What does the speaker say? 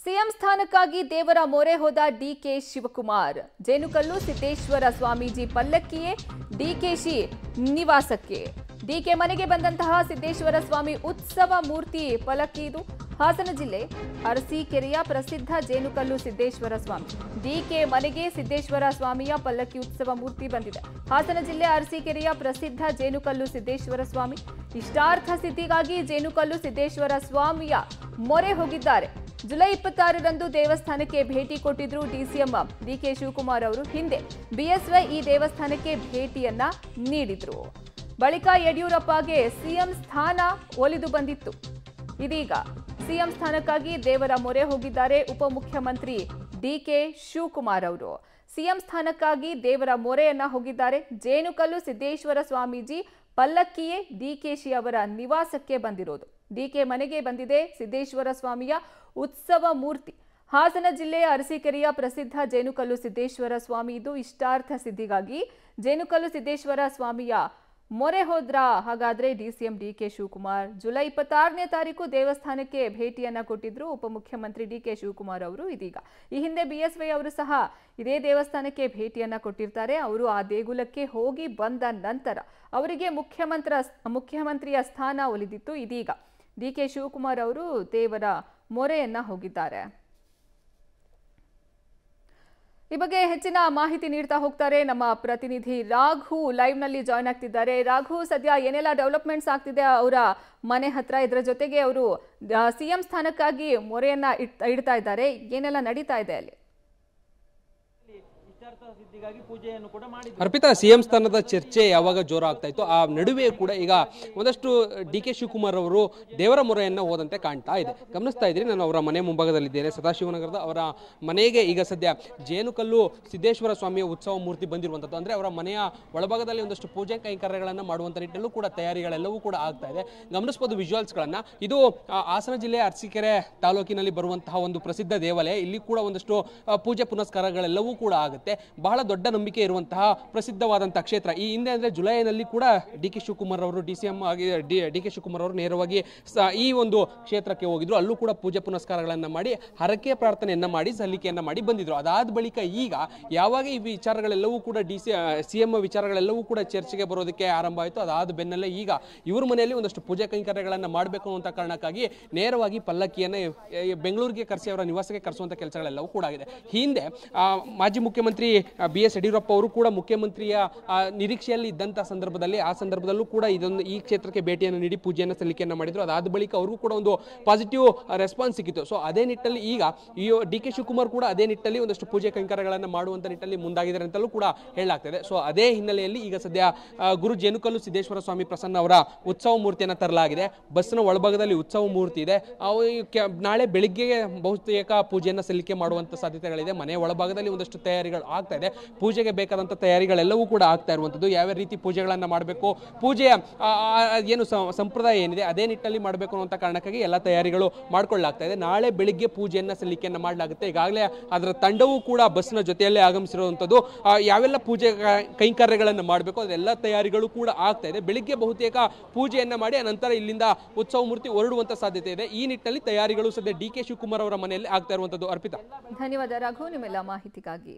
CM ಸ್ಥಾನಕ್ಕಾಗಿ ದೇವರ ಮೊರೆ ಹೋದ ಡಿಕೆ ಶಿವಕುಮಾರ್. ಜೇನುಕಲ್ಲು ಸಿದ್ದೇಶ್ವರ ಸ್ವಾಮೀಜಿ ಪಲ್ಲಕ್ಕಿಯೇ ಡಿಕೆಶಿ ನಿವಾಸಕ್ಕೆ. ಡಿಕೆ ಮನೆಗೆ ಬಂದಂತಹ ಸಿದ್ದೇಶ್ವರ ಸ್ವಾಮಿ ಉತ್ಸವ ಮೂರ್ತಿ ಪಲ್ಲಕ್ಕಿ ಇದು. ಹಾಸನ ಜಿಲ್ಲೆ ಅರಸೀಕೆರೆಯ ಪ್ರಸಿದ್ಧ ಜೇನುಕಲ್ಲು ಸಿದ್ದೇಶ್ವರ ಸ್ವಾಮಿ. ಡಿಕೆ ಮನೆಗೆ ಸಿದ್ದೇಶ್ವರ ಸ್ವಾಮಿಯ ಪಲ್ಲಕ್ಕಿ ಉತ್ಸವ ಮೂರ್ತಿ ಬಂದಿದೆ. ಹಾಸನ ಜಿಲ್ಲೆ ಅರಸೀಕೆರೆಯ ಪ್ರಸಿದ್ಧ ಜೇನುಕಲ್ಲು ಸಿದ್ದೇಶ್ವರ ಸ್ವಾಮಿ ಇಷ್ಟಾರ್ಥ ಸಿದ್ಧಿಗಾಗಿ ಜೇನುಕಲ್ಲು ಸಿದ್ದೇಶ್ವರ ಸ್ವಾಮಿಯ ಮೊರೆ ಹೋಗಿದ್ದಾರೆ. ಜುಲೈ 26ರಂದು ದೇವಸ್ಥಾನಕ್ಕೆ ಭೇಟಿ ಕೊಟ್ಟಿದ್ರು ಡಿಸಿಎಂ ಡಿಕೆ ಶಿವಕುಮಾರ್ ಅವರು. ಹಿಂದೆ ಬಿಎಸ್ವೈ ಈ ದೇವಸ್ಥಾನಕ್ಕೆ ಭೇಟಿಯನ್ನ ನೀಡಿದ್ರು. ಬಳಿಕ ಯಡಿಯೂರಪ್ಪಗೆ ಸಿಎಂ ಸ್ಥಾನ ಒಲಿದು ಬಂದಿತ್ತು. ಇದೀಗ ಸಿಎಂ ಸ್ಥಾನಕ್ಕಾಗಿ ದೇವರ ಮೊರೆ ಹೋಗಿದ್ದಾರೆ ಉಪಮುಖ್ಯಮಂತ್ರಿ ಡಿಕೆ ಶಿವಕುಮಾರ್ ಅವರು. ಸಿಎಂ ಸ್ಥಾನಕ್ಕಾಗಿ ದೇವರ ಮೊರೆಯನ್ನ ಹೋಗಿದ್ದಾರೆ. ಜೇನುಕಲ್ಲು ಸಿದ್ದೇಶ್ವರ ಸ್ವಾಮೀಜಿ ಪಲ್ಲಕ್ಕಿಯೇ ಡಿಕೆಶಿ ಅವರ ನಿವಾಸಕ್ಕೆ ಬಂದಿರೋದು. ಡಿಕೆ ಮನೆಗೆ ಬಂದಿದೆ ಸಿದ್ದೇಶ್ವರ ಸ್ವಾಮಿಯ ಉತ್ಸವ ಮೂರ್ತಿ. ಹಾಸನ ಜಿಲ್ಲೆಯ ಅರಸೀಕೆರೆಯ ಪ್ರಸಿದ್ಧ ಜೇನುಕಲ್ಲು ಸಿದ್ದೇಶ್ವರ ಸ್ವಾಮಿ ಇದು. ಇಷ್ಟಾರ್ಥ ಸಿದ್ಧಿಗಾಗಿ ಜೇನುಕಲ್ಲು ಸಿದ್ದೇಶ್ವರ ಸ್ವಾಮಿಯ ಮೊರೆ ಹೋದ್ರ ಹಾಗಾದ್ರೆ ಡಿಸಿಎಂ ಡಿಕೆ ಶಿವಕುಮಾರ್. ಜುಲೈ 26ನೇ ತಾರೀಕು ದೇವಸ್ಥಾನಕ್ಕೆ ಭೇಟಿಯನ್ನ ಕೊಟ್ಟಿದ್ರು ಉಪಮುಖ್ಯಮಂತ್ರಿ ಡಿಕೆ ಶಿವಕುಮಾರ್ ಅವರು. ಇದೀಗ ಈ ಹಿಂದೆ ಬಿಎಸ್ವೈ ಅವರು ಸಹ ಇದೇ ದೇವಸ್ಥಾನಕ್ಕೆ ಭೇಟಿಯನ್ನ ಕೊಟ್ಟಿರ್ತಾರೆ. ಅವರು ಆ ದೇಗುಲಕ್ಕೆ ಹೋಗಿ ಬಂದ ನಂತರ ಅವರಿಗೆ ಮುಖ್ಯಮಂತ್ರಿಯ ಸ್ಥಾನ ಒಲಿದಿತ್ತು. ಇದೀಗ ಡಿಕೆ ಶಿವಕುಮಾರ್ ಅವರು ದೇವರ ಮೊರೆಯನ್ನ ಹೋಗಿದ್ದಾರೆ. ಈ ಬಗ್ಗೆ ಹೆಚ್ಚಿನ ಮಾಹಿತಿ ನೀಡ್ತಾ ಹೋಗ್ತಾರೆ ನಮ್ಮ ಪ್ರತಿನಿಧಿ ರಾಘು. ಲೈವ್ ನಲ್ಲಿ ಜಾಯ್ನ್ ಆಗ್ತಿದ್ದಾರೆ. ರಾಘು, ಸದ್ಯ ಏನೆಲ್ಲ ಡೆವಲಪ್ಮೆಂಟ್ಸ್ ಆಗ್ತಿದೆ ಅವರ ಮನೆ ಹತ್ರ, ಇದರ ಜೊತೆಗೆ ಅವರು ಸಿಎಂ ಸ್ಥಾನಕ್ಕಾಗಿ ಮೊರೆಯನ್ನ ಇಡ್ತಾ ಇದ್ದಾರೆ, ಏನೆಲ್ಲ ನಡೀತಾ ಇದೆ ಅಲ್ಲಿ? ಅರ್ಪಿತಾ, ಸಿಎಂ ಸ್ಥಾನದ ಚರ್ಚೆ ಯಾವಾಗ ಜೋರ ಆಗ್ತಾ ಇತ್ತು ಆ ನಡುವೆ ಕೂಡ ಈಗ ಒಂದಷ್ಟು ಡಿಕೆ ಶಿವಕುಮಾರ್ ಅವರು ದೇವರ ಮೊರೆಯನ್ನ ಹೋದಂತೆ ಕಾಣ್ತಾ ಇದೆ. ಗಮನಿಸ್ತಾ ಇದ್ರಿ, ನಾನು ಅವರ ಮನೆ ಮುಂಭಾಗದಲ್ಲಿದ್ದೇನೆ. ಸದಾಶಿವನಗರದ ಅವರ ಮನೆಗೆ ಈಗ ಸದ್ಯ ಜೇನುಕಲ್ಲು ಸಿದ್ದೇಶ್ವರ ಸ್ವಾಮಿಯ ಉತ್ಸವ ಮೂರ್ತಿ ಬಂದಿರುವಂಥದ್ದು. ಅಂದ್ರೆ ಅವರ ಮನೆಯ ಒಳಭಾಗದಲ್ಲಿ ಒಂದಷ್ಟು ಪೂಜೆ ಕೈಂಕರ್ಯಗಳನ್ನು ಮಾಡುವಂಥ ನಿಟ್ಟಿನಲ್ಲೂ ಕೂಡ ತಯಾರಿಗಳೆಲ್ಲವೂ ಕೂಡ ಆಗ್ತಾ ಇದೆ. ಗಮನಿಸಬಹುದು ವಿಜುವಲ್ಸ್ಗಳನ್ನ. ಇದು ಹಾಸನ ಜಿಲ್ಲೆಯ ಅರಸೀಕೆರೆ ತಾಲೂಕಿನಲ್ಲಿ ಬರುವಂತಹ ಒಂದು ಪ್ರಸಿದ್ಧ ದೇವಾಲಯ. ಇಲ್ಲಿ ಕೂಡ ಒಂದಷ್ಟು ಪೂಜೆ ಪುನಸ್ಕಾರಗಳೆಲ್ಲವೂ ಕೂಡ ಆಗುತ್ತೆ. ಬಹಳ ದೊಡ್ಡ ನಂಬಿಕೆ ಇರುವಂತಹ ಪ್ರಸಿದ್ಧವಾದಂತಹ ಕ್ಷೇತ್ರ. ಈ ಹಿಂದೆ ಅಂದ್ರೆ ಜುಲೈನಲ್ಲಿ ಕೂಡ ಡಿಕೆ ಶಿವಕುಮಾರ್ ಅವರು ಡಿಸಿಎಂ ಆಗಿ ಡಿಕೆ ಶಿವಕುಮಾರ್ ಅವರು ನೇರವಾಗಿ ಈ ಒಂದು ಕ್ಷೇತ್ರಕ್ಕೆ ಹೋಗಿದ್ರು. ಅಲ್ಲೂ ಕೂಡ ಪೂಜೆ ಪುನಸ್ಕಾರಗಳನ್ನ ಮಾಡಿ ಹರಕೆ ಪ್ರಾರ್ಥನೆಯನ್ನ ಮಾಡಿ ಸಲ್ಲಿಕೆಯನ್ನ ಮಾಡಿ ಬಂದಿದ್ರು. ಅದಾದ ಬಳಿಕ ಈಗ ಯಾವಾಗ ಈ ವಿಚಾರಗಳೆಲ್ಲವೂ ಕೂಡ ಸಿಎಂ ವಿಚಾರಗಳೆಲ್ಲವೂ ಕೂಡ ಚರ್ಚೆಗೆ ಬರೋದಕ್ಕೆ ಆರಂಭ ಆಯಿತು. ಅದಾದ ಬೆನ್ನಲ್ಲೇ ಈಗ ಇವ್ರ ಮನೆಯಲ್ಲಿ ಒಂದಷ್ಟು ಪೂಜೆ ಕೈಂಕರ್ಯಗಳನ್ನ ಮಾಡಬೇಕು ಅನ್ನುವಂಥ ಕಾರಣಕ್ಕಾಗಿ ನೇರವಾಗಿ ಪಲ್ಲಕ್ಕಿಯನ್ನ ಬೆಂಗಳೂರಿಗೆ ಕರೆಸಿ ಅವರ ನಿವಾಸಕ್ಕೆ ಕರೆಸುವಂಥ ಕೆಲಸಗಳೆಲ್ಲವೂ ಕೂಡ ಆಗಿದೆ. ಹಿಂದೆ ಮಾಜಿ ಮುಖ್ಯಮಂತ್ರಿ BS ಯಡಿಯೂರಪ್ಪ ಅವರು ಕೂಡ ಮುಖ್ಯಮಂತ್ರಿಯ ನಿರೀಕ್ಷೆಯಲ್ಲಿ ಇದ್ದಂತಹ ಸಂದರ್ಭದಲ್ಲಿ ಆ ಸಂದರ್ಭದಲ್ಲೂ ಕೂಡ ಈ ಕ್ಷೇತ್ರಕ್ಕೆ ಭೇಟಿಯನ್ನು ನೀಡಿ ಪೂಜೆಯನ್ನು ಸಲ್ಲಿಕೆಯನ್ನು ಮಾಡಿದ್ರು. ಅದಾದ ಬಳಿಕ ಅವ್ರಿಗೂ ಕೂಡ ಒಂದು ಪಾಸಿಟಿವ್ ರೆಸ್ಪಾನ್ಸ್ ಸಿಕ್ಕಿತ್ತು. ಸೊ ಅದೇ ನಿಟ್ಟಲ್ಲಿ ಈಗ ಈ ಡಿಕೆ ಶಿವಕುಮಾರ್ ಕೂಡ ಅದೇ ನಿಟ್ಟಲ್ಲಿ ಒಂದಷ್ಟು ಪೂಜೆ ಕೈಂಕರ್ಯಗಳನ್ನು ಮಾಡುವಂತ ನಿಟ್ಟಲ್ಲಿ ಮುಂದಾಗಿದ್ದಾರೆ ಅಂತಲೂ ಕೂಡ ಹೇಳಲಾಗ್ತದೆ. ಸೊ ಅದೇ ಹಿನ್ನೆಲೆಯಲ್ಲಿ ಈಗ ಸದ್ಯ ಗುರು ಜೇನುಕಲ್ಲು ಸಿದ್ದೇಶ್ವರ ಸ್ವಾಮಿ ಪ್ರಸನ್ನ ಅವರ ಉತ್ಸವ ಮೂರ್ತಿಯನ್ನು ತರಲಾಗಿದೆ. ಬಸ್ನ ಒಳಭಾಗದಲ್ಲಿ ಉತ್ಸವ ಮೂರ್ತಿ ಇದೆ. ನಾಳೆ ಬೆಳಿಗ್ಗೆ ಬಹುತೇಕ ಪೂಜೆಯನ್ನು ಸಲ್ಲಿಕೆ ಮಾಡುವಂತ ಸಾಧ್ಯತೆಗಳಿದೆ. ಮನೆ ಒಳಭಾಗದಲ್ಲಿ ಒಂದಷ್ಟು ತಯಾರಿಗಳು ಆಗ್ತಾ ಇದೆ. ಪೂಜೆಗೆ ಬೇಕಾದಂತ ತಯಾರಿಗಳೆಲ್ಲವೂ ಕೂಡ ಆಗ್ತಾ ಇರುವಂತದ್ದು. ಯಾವ ರೀತಿ ಪೂಜೆಗಳನ್ನ ಮಾಡಬೇಕು, ಪೂಜೆಯ ಏನು ಸಂಪ್ರದಾಯ ಏನಿದೆ ಅದೇ ನಿಟ್ಟಲ್ಲಿ ಮಾಡಬೇಕು ಅನ್ನುವಂಥ ಕಾರಣಕ್ಕಾಗಿ ಎಲ್ಲ ತಯಾರಿಗಳು ಮಾಡ್ಕೊಳ್ಳಲಾಗ್ತಾ ಇದೆ. ನಾಳೆ ಬೆಳಿಗ್ಗೆ ಪೂಜೆಯನ್ನ ಸಲ್ಲಿಕೆಯನ್ನ ಮಾಡಲಾಗುತ್ತೆ. ಈಗಾಗಲೇ ಅದರ ತಂಡವೂ ಕೂಡ ಬಸ್ನ ಜೊತೆಯಲ್ಲೇ ಆಗಮಿಸಿರುವಂಥದ್ದು. ಯಾವೆಲ್ಲ ಪೂಜೆ ಕೈಂಕರ್ಯಗಳನ್ನು ಮಾಡಬೇಕು ಅದೆಲ್ಲ ತಯಾರಿಗಳು ಕೂಡ ಆಗ್ತಾ ಇದೆ. ಬೆಳಿಗ್ಗೆ ಬಹುತೇಕ ಪೂಜೆಯನ್ನ ಮಾಡಿ ನಂತರ ಇಲ್ಲಿಂದ ಉತ್ಸವ ಮೂರ್ತಿ ಹೊರಡುವಂತ ಸಾಧ್ಯತೆ ಇದೆ. ಈ ನಿಟ್ಟಲ್ಲಿ ತಯಾರಿಗಳು ಸದ್ಯ ಡಿಕೆ ಶಿವಕುಮಾರ್ ಅವರ ಮನೆಯಲ್ಲಿ ಆಗ್ತಾ ಇರುವಂತದ್ದು. ಅರ್ಪಿತಾ, ಧನ್ಯವಾದ ರಾಘು ನಿಮ್ಮೆಲ್ಲ ಮಾಹಿತಿಗಾಗಿ.